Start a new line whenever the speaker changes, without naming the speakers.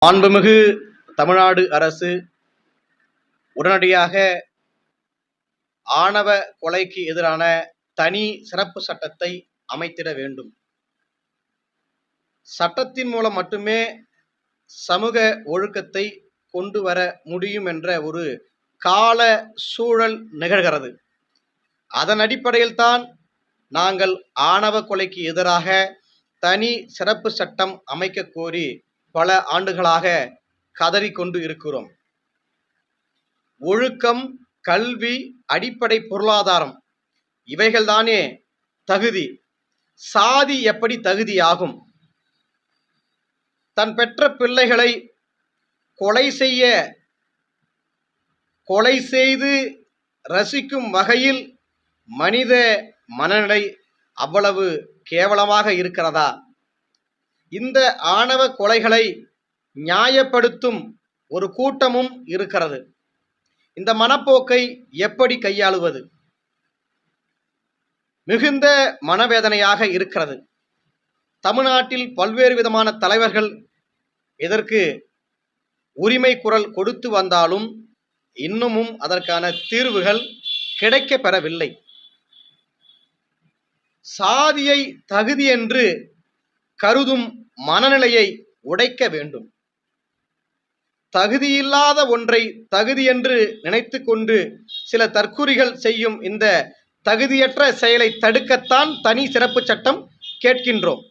மாண்புமிகு தமிழ்நாடு அரசு உடனடியாக ஆணவ கொலைக்கு எதிரான தனி சிறப்பு சட்டத்தை அமைத்திட வேண்டும். சட்டத்தின் மூலம் மட்டுமே சமூக ஒழுக்கத்தை கொண்டு வர முடியும் என்ற ஒரு கால சூழல் நிகழ்கிறது. அதன் அடிப்படையில் தான் நாங்கள் ஆணவ கொலைக்கு எதிராக தனி சிறப்பு சட்டம் அமைக்க கோரி பல ஆண்டுகளாக கதறிக்கொண்டு இருக்கிறோம். ஒழுக்கம், கல்வி, அடிப்படை பொருளாதாரம் இவைகள்தானே தகுதி. சாதி எப்படி தகுதியாகும்? தன் பெற்ற பிள்ளைகளை கொலை செய்து ரசிக்கும் வகையில் மனித மனநிலை அவ்வளவு கேவலமாக இருக்கிறதா? இந்த ஆணவ கொலைகளை நியாயப்படுத்தும் ஒரு கூட்டமும் இருக்கிறது. இந்த மனப்போக்கை எப்படி கையாளுவது? மிகுந்த மனவேதனையாக இருக்கிறது. தமிழ்நாட்டில் பல்வேறு விதமான தலைவர்கள் இதற்கு உரிமை குரல் கொடுத்து வந்தாலும் இன்னமும் அதற்கான தீர்வுகள் கிடைக்கப் பெறவில்லை. சாதியை தகுதி என்று கருதும் மனநிலையை உடைக்க வேண்டும். தகுதியில்லாத ஒன்றை தகுதி என்று நினைத்து கொண்டு சில தற்குறிகள் செய்யும் இந்த தகுதியற்ற செயலை தடுக்கத்தான் தனி சிறப்பு சட்டம் கேட்கின்றோம்.